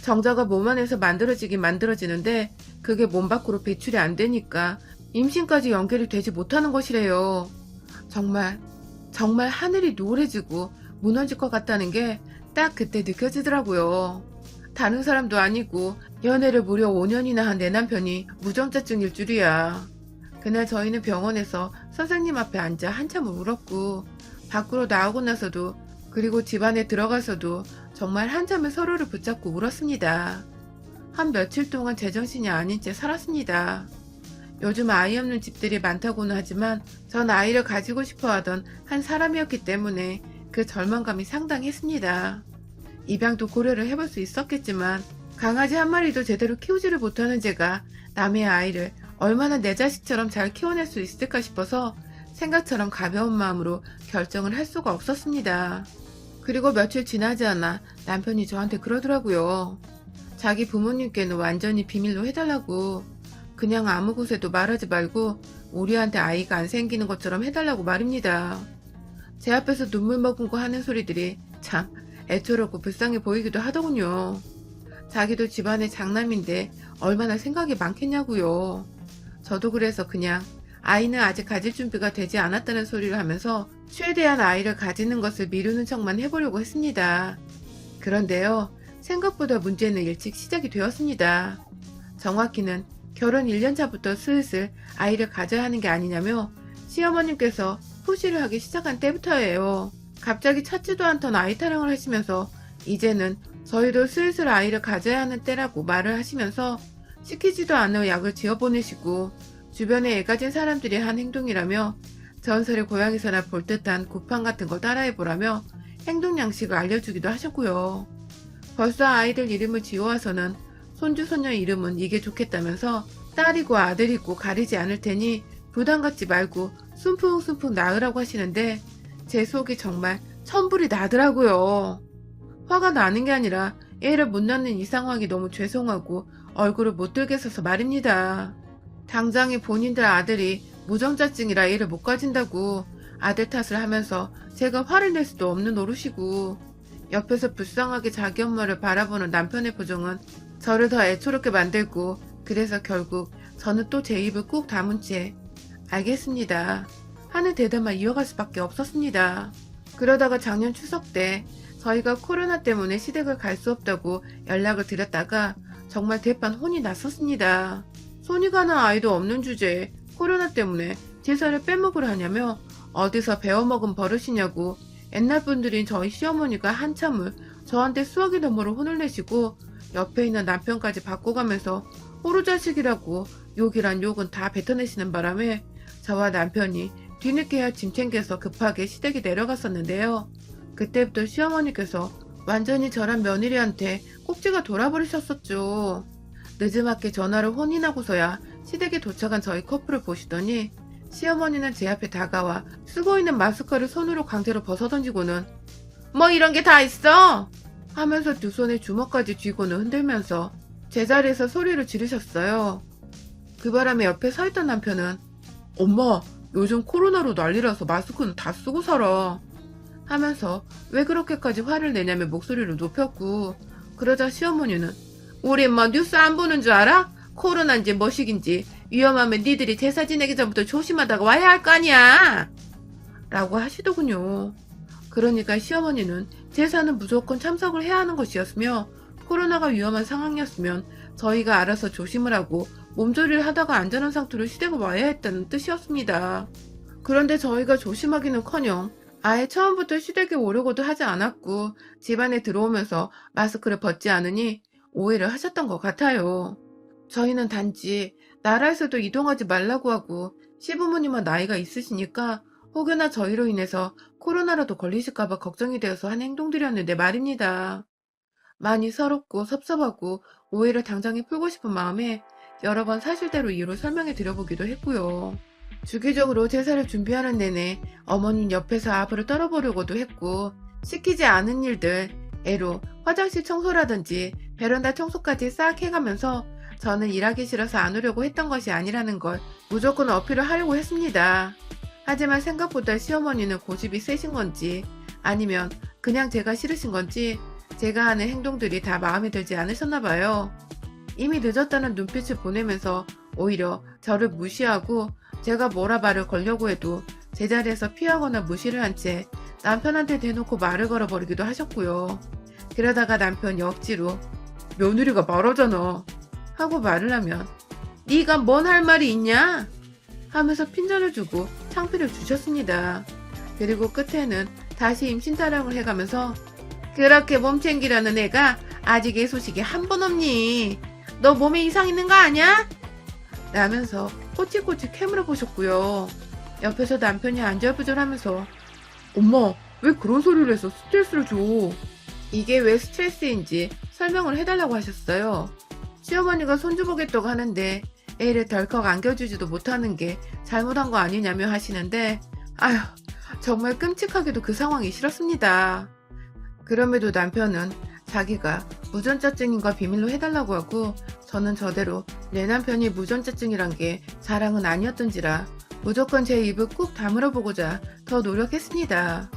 Speaker 1: 정자가 몸 안에서 만들어지긴 만들어지는데 그게 몸 밖으로 배출이 안 되니까 임신까지 연결이 되지 못하는 것이래요. 정말 하늘이 노래지고 무너질 것 같다는 게 딱 그때 느껴지더라고요. 다른 사람도 아니고 연애를 무려 5년이나 한 내 남편이 무정자증일 줄이야. 그날 저희는 병원에서 선생님 앞에 앉아 한참 울었고 밖으로 나오고 나서도 그리고 집 안에 들어가서도 정말 한참을 서로를 붙잡고 울었습니다. 한 며칠 동안 제정신이 아닌 채 살았습니다. 요즘 아이 없는 집들이 많다고는 하지만 전 아이를 가지고 싶어 하던 한 사람이었기 때문에 그 절망감이 상당했습니다. 입양도 고려를 해볼 수 있었겠지만 강아지 한 마리도 제대로 키우지를 못하는 제가 남의 아이를 얼마나 내 자식처럼 잘 키워낼 수 있을까 싶어서 생각처럼 가벼운 마음으로 결정을 할 수가 없었습니다. 그리고 며칠 지나지 않아 남편이 저한테 그러더라고요. 자기 부모님께는 완전히 비밀로 해달라고, 그냥 아무 곳에도 말하지 말고 우리한테 아이가 안 생기는 것처럼 해달라고 말입니다. 제 앞에서 눈물 머금고 하는 소리들이 참 애처롭고 불쌍해 보이기도 하더군요. 자기도 집안의 장남인데 얼마나 생각이 많겠냐고요. 저도 그래서 그냥 아이는 아직 가질 준비가 되지 않았다는 소리를 하면서 최대한 아이를 가지는 것을 미루는 척만 해보려고 했습니다. 그런데요, 생각보다 문제는 일찍 시작이 되었습니다. 정확히는 결혼 1년 차부터 슬슬 아이를 가져야 하는 게 아니냐며 시어머님께서 푸시를 하기 시작한 때부터예요. 갑자기 찾지도 않던 아이 타령을 하시면서 이제는 저희도 슬슬 아이를 가져야 하는 때라고 말을 하시면서 시키지도 않은 약을 지어보내시고 주변에 애 가진 사람들이 한 행동이라며 전설의 고향에서나 볼 듯한 구판 같은 거 따라해보라며 행동 양식을 알려주기도 하셨고요. 벌써 아이들 이름을 지어와서는 손주 손녀 이름은 이게 좋겠다면서 딸이고 아들이고 가리지 않을 테니 부담 갖지 말고 숨풍숨풍 낳으라고 하시는데 제 속이 정말 천불이 나더라고요. 화가 나는 게 아니라 애를 못 낳는 이 상황이 너무 죄송하고 얼굴을 못 들게 서서 말입니다. 당장에 본인들 아들이 무정자증이라 애를 못 가진다고 아들 탓을 하면서 제가 화를 낼 수도 없는 노릇이고 옆에서 불쌍하게 자기 엄마를 바라보는 남편의 표정은 저를 더 애초롭게 만들고 그래서 결국 저는 또 제 입을 꾹 다문 채 알겠습니다 하는 대답만 이어갈 수밖에 없었습니다. 그러다가 작년 추석 때 저희가 코로나 때문에 시댁을 갈 수 없다고 연락을 드렸다가 정말 대판 혼이 났었습니다. 손이 가는 아이도 없는 주제에 코로나 때문에 제사를 빼먹으려 하냐며 어디서 배워먹은 버릇이냐고 옛날 분들인 저희 시어머니가 한참을 저한테 수화기 너머로 혼을 내시고 옆에 있는 남편까지 바꿔가면서 호루자식이라고 욕이란 욕은 다 뱉어내시는 바람에 저와 남편이 뒤늦게야 짐 챙겨서 급하게 시댁에 내려갔었는데요. 그때부터 시어머니께서 완전히 저랑 며느리한테 꼭지가 돌아버리셨었죠. 늦지막히 전화를 혼인하고서야 시댁에 도착한 저희 커플을 보시더니 시어머니는 제 앞에 다가와 쓰고 있는 마스크를 손으로 강제로 벗어던지고는 뭐 이런 게 다 있어? 하면서 두 손에 주먹까지 쥐고는 흔들면서 제자리에서 소리를 지르셨어요. 그 바람에 옆에 서 있던 남편은 엄마 요즘 코로나로 난리라서 마스크는 다 쓰고 살아 하면서 왜 그렇게까지 화를 내냐며 목소리를 높였고 그러자 시어머니는 우리 뭐 뉴스 안 보는 줄 알아? 코로나인지 뭐시긴지 위험하면 니들이 제사 지내기 전부터 조심하다가 와야 할 거 아니야 라고 하시더군요. 그러니까 시어머니는 제사는 무조건 참석을 해야 하는 것이었으며 코로나가 위험한 상황이었으면 저희가 알아서 조심을 하고 몸조리를 하다가 안전한 상태로 시댁에 와야 했다는 뜻이었습니다. 그런데 저희가 조심하기는커녕 아예 처음부터 시댁에 오려고도 하지 않았고 집안에 들어오면서 마스크를 벗지 않으니 오해를 하셨던 것 같아요. 저희는 단지 나라에서도 이동하지 말라고 하고 시부모님은 나이가 있으시니까 혹여나 저희로 인해서 코로나라도 걸리실까봐 걱정이 되어서 한 행동들이었는데 말입니다. 많이 서럽고 섭섭하고 오해를 당장에 풀고 싶은 마음에 여러 번 사실대로 이유를 설명해 드려보기도 했고요. 주기적으로 제사를 준비하는 내내 어머님 옆에서 아부를 떨어보려고도 했고 시키지 않은 일들, 애로 화장실 청소라든지 베란다 청소까지 싹 해가면서 저는 일하기 싫어서 안 오려고 했던 것이 아니라는 걸 무조건 어필을 하려고 했습니다. 하지만 생각보다 시어머니는 고집이 세신 건지 아니면 그냥 제가 싫으신 건지 제가 하는 행동들이 다 마음에 들지 않으셨나 봐요. 이미 늦었다는 눈빛을 보내면서 오히려 저를 무시하고 제가 뭐라 말을 걸려고 해도 제자리에서 피하거나 무시를 한 채 남편한테 대놓고 말을 걸어버리기도 하셨고요. 그러다가 남편이 억지로 며느리가 말하잖아 하고 말을 하면 네가 뭔 할 말이 있냐? 하면서 핀잔을 주고 창피를 주셨습니다. 그리고 끝에는 다시 임신 타령을 해가면서 그렇게 몸 챙기려는 애가 아직 애 소식이 한 번 없니? 너 몸에 이상 있는 거 아니야? 라면서 꼬치꼬치 캐물어 보셨고요. 옆에서 남편이 안절부절하면서 엄마 왜 그런 소리를 해서 스트레스를 줘? 이게 왜 스트레스인지 설명을 해달라고 하셨어요. 시어머니가 손주 보겠다고 하는데 애를 덜컥 안겨주지도 못하는 게 잘못한 거 아니냐며 하시는데 아휴 정말 끔찍하게도 그 상황이 싫었습니다. 그럼에도 남편은 자기가 무전자증인가 비밀로 해달라고 하고 저는 저대로 내 남편이 무전자증이란 게 자랑은 아니었던지라 무조건 제 입을 꾹 다물어 보고자 더 노력했습니다.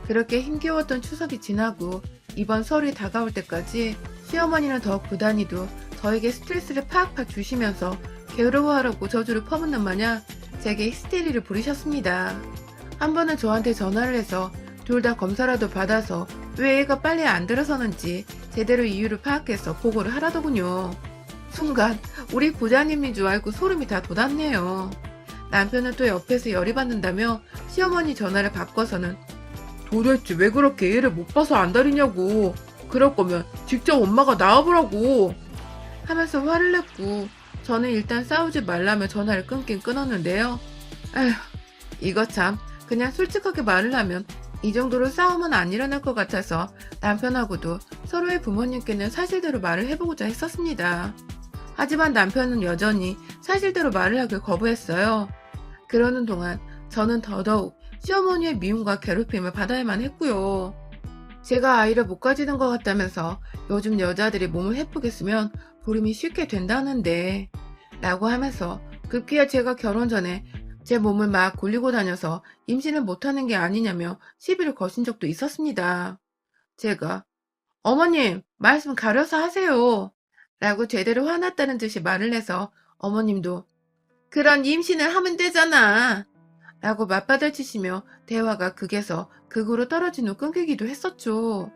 Speaker 1: 그렇게 힘겨웠던 추석이 지나고 이번 설이 다가올 때까지 시어머니는 더 부단히도 저에게 스트레스를 팍팍 주시면서 괴로워하라고 저주를 퍼붓는 마냥 제게 히스테리를 부리셨습니다. 한 번은 저한테 전화를 해서 둘 다 검사라도 받아서 왜 애가 빨리 안 들어서는지 제대로 이유를 파악해서 보고를 하라더군요. 순간 우리 부자님인 줄 알고 소름이 다 돋았네요. 남편은 또 옆에서 열이 받는다며 시어머니 전화를 바꿔서는 도대체 왜 그렇게 애를 못 봐서 안달이냐고. 그럴 거면 직접 엄마가 나와보라고. 하면서 화를 냈고 저는 일단 싸우지 말라며 전화를 끊긴 끊었는데요. 에휴, 이거 참 그냥 솔직하게 말을 하면 이 정도로 싸움은 안 일어날 것 같아서 남편하고도 서로의 부모님께는 사실대로 말을 해보고자 했었습니다. 하지만 남편은 여전히 사실대로 말을 하길 거부했어요. 그러는 동안 저는 더더욱 시어머니의 미움과 괴롭힘을 받아야만 했고요. 제가 아이를 못 가지는 것 같다면서 요즘 여자들이 몸을 해프게 쓰면 보름이 쉽게 된다는데 라고 하면서 급기야 제가 결혼 전에 제 몸을 막 굴리고 다녀서 임신을 못하는 게 아니냐며 시비를 거신 적도 있었습니다. 제가 어머님 말씀 가려서 하세요 라고 제대로 화났다는 듯이 말을 해서 어머님도 그런 임신을 하면 되잖아 라고 맞받아치시며 대화가 극에서 극으로 떨어진 후 끊기기도 했었죠.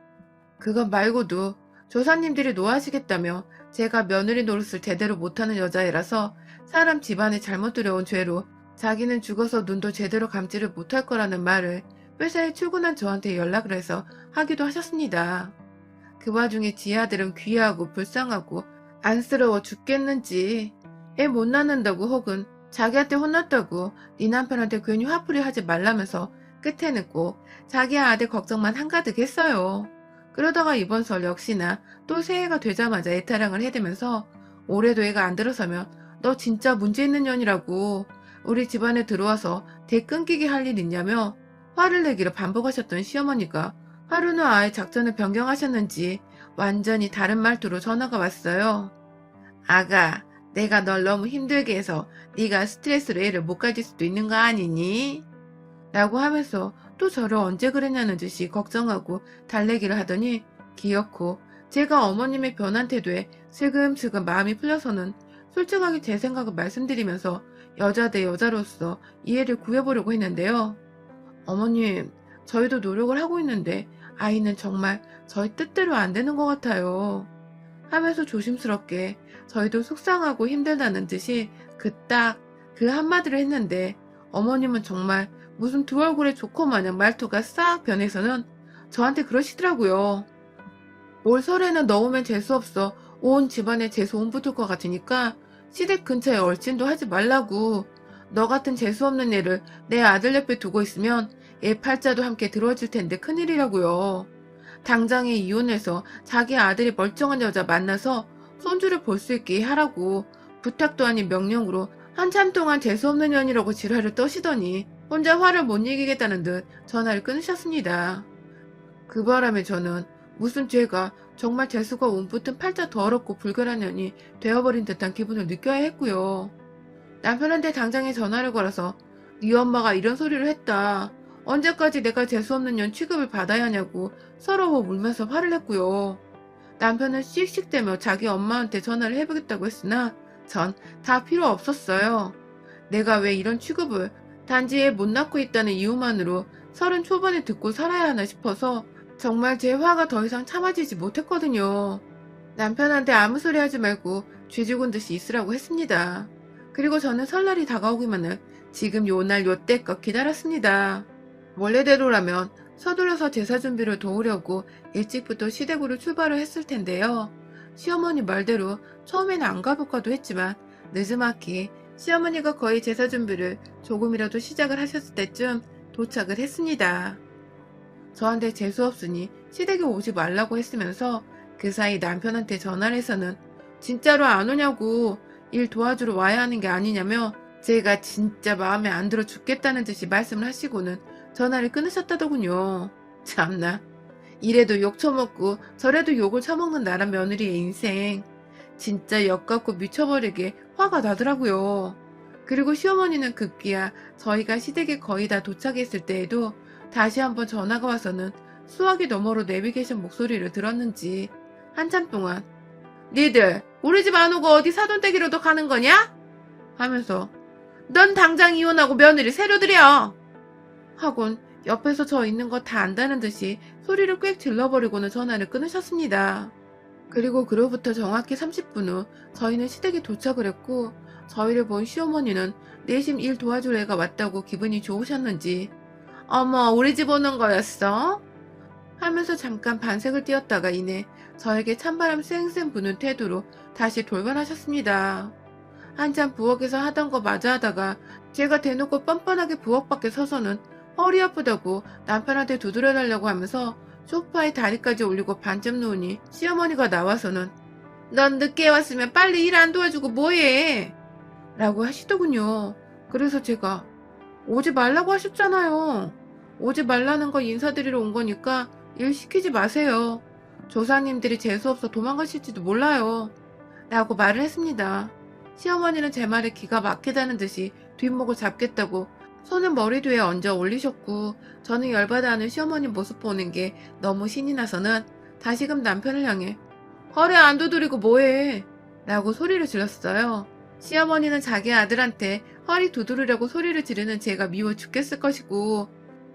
Speaker 1: 그것 말고도 조사님들이 노하시겠다며 제가 며느리 노릇을 제대로 못하는 여자애라서 사람 집안에 잘못 들여온 죄로 자기는 죽어서 눈도 제대로 감지를 못할 거라는 말을 회사에 출근한 저한테 연락을 해서 하기도 하셨습니다. 그 와중에 지 아들은 귀하고 불쌍하고 안쓰러워 죽겠는지 애 못 낳는다고 혹은 자기한테 혼났다고 네 남편한테 괜히 화풀이 하지 말라면서 끝에는 꼭 자기 아들 걱정만 한가득 했어요. 그러다가 이번 설 역시나 또 새해가 되자마자 애타령을 해대면서 올해도 애가 안 들어서면 너 진짜 문제 있는 년이라고 우리 집안에 들어와서 대 끊기게 할 일 있냐며 화를 내기를 반복하셨던 시어머니가 하루 후 아예 작전을 변경하셨는지 완전히 다른 말투로 전화가 왔어요. 아가, 내가 널 너무 힘들게 해서 네가 스트레스로 애를 못 가질 수도 있는 거 아니니? 라고 하면서 또 저를 언제 그랬냐는 듯이 걱정하고 달래기를 하더니 기어코 제가 어머님의 변한 태도에 슬금슬금 마음이 풀려서는 솔직하게 제 생각을 말씀드리면서 여자 대 여자로서 이해를 구해보려고 했는데요. 어머님, 저희도 노력을 하고 있는데 아이는 정말 저희 뜻대로 안 되는 것 같아요. 하면서 조심스럽게 저희도 속상하고 힘들다는 듯이 그 한마디를 했는데 어머님은 정말 무슨 두 얼굴의 조커 마냥 말투가 싹 변해서는 저한테 그러시더라고요. 올 설에는 넣으면 재수없어. 온 집안에 재수온 붙을 것 같으니까 시댁 근처에 얼씬도 하지 말라고. 너 같은 재수없는 애를 내 아들 옆에 두고 있으면 애 팔자도 함께 들어질 텐데 큰일이라고요. 당장에 이혼해서 자기 아들이 멀쩡한 여자 만나서 손주를 볼 수 있게 하라고 부탁도 아닌 명령으로 한참 동안 재수없는 년이라고 지랄을 떠시더니 혼자 화를 못 이기겠다는 듯 전화를 끊으셨습니다. 그 바람에 저는 무슨 죄가 정말 재수가 움붙은 팔자 더럽고 불결한 년이 되어버린 듯한 기분을 느껴야 했고요. 남편한테 당장에 전화를 걸어서 네 엄마가 이런 소리를 했다. 언제까지 내가 재수없는 년 취급을 받아야 하냐고 서러워 울면서 화를 냈고요. 남편은 씩씩대며 자기 엄마한테 전화를 해보겠다고 했으나 전 다 필요 없었어요. 내가 왜 이런 취급을 단지 애 못 낳고 있다는 이유만으로 30 초반에 듣고 살아야 하나 싶어서 정말 제 화가 더 이상 참아지지 못했거든요. 남편한테 아무 소리 하지 말고 쥐 죽은 듯이 있으라고 했습니다. 그리고 저는 설날이 다가오기만을 지금 요날 요때껏 기다렸습니다. 원래대로라면 서둘러서 제사 준비를 도우려고 일찍부터 시댁으로 출발을 했을 텐데요. 시어머니 말대로 처음에는 안 가볼까도 했지만 늦지막히 시어머니가 거의 제사 준비를 조금이라도 시작을 하셨을 때쯤 도착을 했습니다. 저한테 재수없으니 시댁에 오지 말라고 했으면서 그 사이 남편한테 전화를 해서는 진짜로 안 오냐고 일 도와주러 와야 하는 게 아니냐며 제가 진짜 마음에 안 들어 죽겠다는 듯이 말씀을 하시고는 전화를 끊으셨다더군요. 참나. 이래도 욕 처먹고 저래도 욕을 처먹는 나란 며느리의 인생. 진짜 역같고 미쳐버리게 화가 나더라고요. 그리고 시어머니는 급기야 저희가 시댁에 거의 다 도착했을 때에도 다시 한번 전화가 와서는 수화기 너머로 내비게이션 목소리를 들었는지 한참 동안 니들 우리 집 안 오고 어디 사돈댁이라도 가는 거냐? 하면서 넌 당장 이혼하고 며느리 새로 들여! 하곤 옆에서 저 있는 거 다 안다는 듯이 소리를 꽥 질러버리고는 전화를 끊으셨습니다. 그리고 그로부터 정확히 30분 후 저희는 시댁에 도착을 했고 저희를 본 시어머니는 내심 일 도와줄 애가 왔다고 기분이 좋으셨는지 어머 우리 집 오는 거였어? 하면서 잠깐 반색을 띄었다가 이내 저에게 찬바람 쌩쌩 부는 태도로 다시 돌변하셨습니다. 한참 부엌에서 하던 거 마저 하다가 제가 대놓고 뻔뻔하게 부엌 밖에 서서는 허리 아프다고 남편한테 두드려달라고 하면서 소파에 다리까지 올리고 반쯤 누우니 시어머니가 나와서는 넌 늦게 왔으면 빨리 일 안 도와주고 뭐해? 라고 하시더군요. 그래서 제가 오지 말라고 하셨잖아요. 오지 말라는 거 인사드리러 온 거니까 일 시키지 마세요. 조사님들이 재수없어 도망가실지도 몰라요. 라고 말을 했습니다. 시어머니는 제 말에 기가 막히다는 듯이 뒷목을 잡겠다고 손을 머리 뒤에 얹어 올리셨고 저는 열받아하는 시어머니 모습 보는 게 너무 신이 나서는 다시금 남편을 향해 허리 안 두드리고 뭐해? 라고 소리를 질렀어요. 시어머니는 자기 아들한테 허리 두드리려고 소리를 지르는 제가 미워 죽겠을 것이고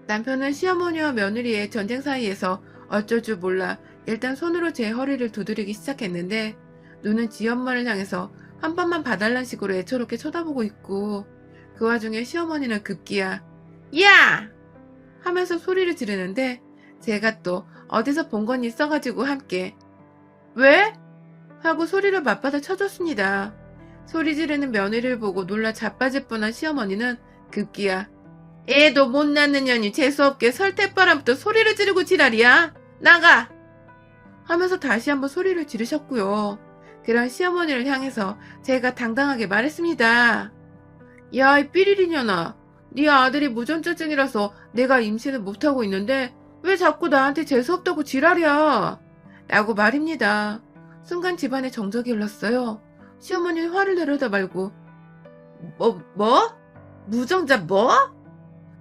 Speaker 1: 남편은 시어머니와 며느리의 전쟁 사이에서 어쩔 줄 몰라 일단 손으로 제 허리를 두드리기 시작했는데 눈은 지 엄마를 향해서 한 번만 봐달란 식으로 애처롭게 쳐다보고 있고 그 와중에 시어머니는 급기야 야! 하면서 소리를 지르는데 제가 또 어디서 본 건 있어가지고 함께 왜? 하고 소리를 맞받아 쳐줬습니다. 소리 지르는 며느리를 보고 놀라 자빠질 뻔한 시어머니는 급기야 애도 못 낳는 년이 재수없게 설태바람부터 소리를 지르고 지랄이야. 나가! 하면서 다시 한번 소리를 지르셨고요. 그런 시어머니를 향해서 제가 당당하게 말했습니다. 야, 이 삐리리년아. 네 아들이 무전자증이라서 내가 임신을 못하고 있는데 왜 자꾸 나한테 재수없다고 지랄이야. 라고 말입니다. 순간 집안에 정적이 흘렀어요. 시어머니는 화를 내려다 말고 뭐? 무정자 뭐?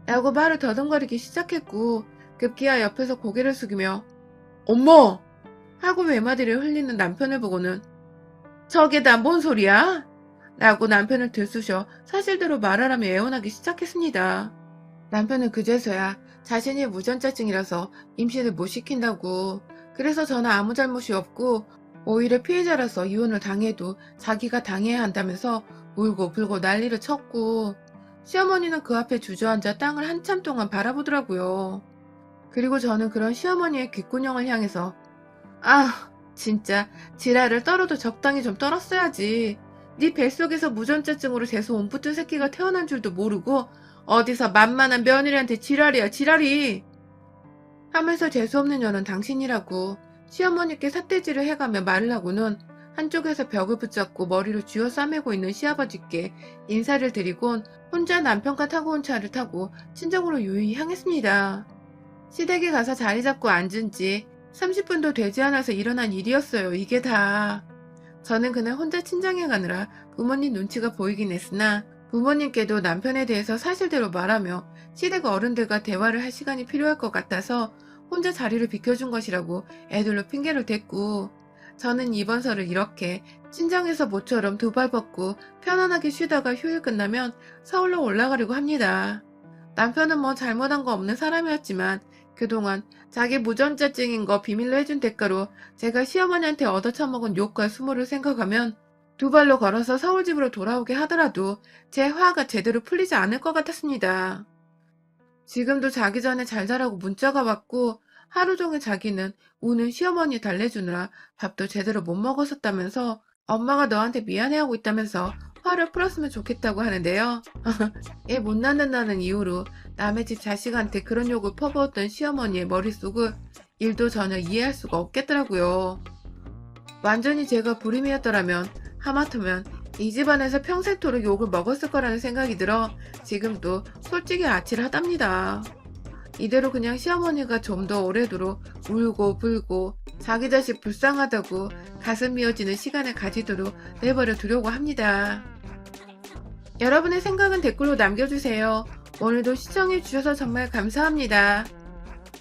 Speaker 1: 라고 말을 더듬거리기 시작했고 급기야 옆에서 고개를 숙이며 엄마! 하고 외마디를 흘리는 남편을 보고는 저게 다 뭔 소리야? 라고 남편을 들쑤셔 사실대로 말하라며 애원하기 시작했습니다. 남편은 그제서야 자신이 무전자증이라서 임신을 못 시킨다고 그래서 저는 아무 잘못이 없고 오히려 피해자라서 이혼을 당해도 자기가 당해야 한다면서 울고 불고 난리를 쳤고 시어머니는 그 앞에 주저앉아 땅을 한참 동안 바라보더라고요. 그리고 저는 그런 시어머니의 귓구녕을 향해서 아 진짜 지랄을 떨어도 적당히 좀 떨었어야지. 네 뱃속에서 무전자증으로 재수 온 붙은 새끼가 태어난 줄도 모르고 어디서 만만한 며느리한테 지랄이야 지랄이 하면서 재수없는 년은 당신이라고 시어머니께 삿대질을 해가며 말을 하고는 한쪽에서 벽을 붙잡고 머리를 쥐어 싸매고 있는 시아버지께 인사를 드리곤 혼자 남편과 타고 온 차를 타고 친정으로 유유히 향했습니다. 시댁에 가서 자리 잡고 앉은 지 30분도 되지 않아서 일어난 일이었어요. 이게 다. 저는 그날 혼자 친정에 가느라 부모님 눈치가 보이긴 했으나 부모님께도 남편에 대해서 사실대로 말하며 시댁 어른들과 대화를 할 시간이 필요할 것 같아서 혼자 자리를 비켜준 것이라고 애들로 핑계를 댔고 저는 이번설을 이렇게 친정에서 모처럼 두 발 벗고 편안하게 쉬다가 휴일 끝나면 서울로 올라가려고 합니다. 남편은 뭐 잘못한 거 없는 사람이었지만 그동안 자기 무전자증인 거 비밀로 해준 대가로 제가 시어머니한테 얻어쳐먹은 욕과 수모를 생각하면 두 발로 걸어서 서울 집으로 돌아오게 하더라도 제 화가 제대로 풀리지 않을 것 같았습니다. 지금도 자기 전에 잘 자라고 문자가 왔고 하루 종일 자기는 우는 시어머니 달래주느라 밥도 제대로 못 먹었었다면서 엄마가 너한테 미안해하고 있다면서 화를 풀었으면 좋겠다고 하는데요. 애 못 낳는다는 이유로 남의 집 자식한테 그런 욕을 퍼부었던 시어머니의 머릿속을 일도 전혀 이해할 수가 없겠더라고요. 완전히 제가 불임이었더라면 하마터면 이 집안에서 평생토록 욕을 먹었을 거라는 생각이 들어 지금도 솔직히 아찔하답니다. 이대로 그냥 시어머니가 좀 더 오래도록 울고 불고 자기 자식 불쌍하다고 가슴 미어지는 시간을 가지도록 내버려 두려고 합니다. 여러분의 생각은 댓글로 남겨주세요. 오늘도 시청해주셔서 정말 감사합니다.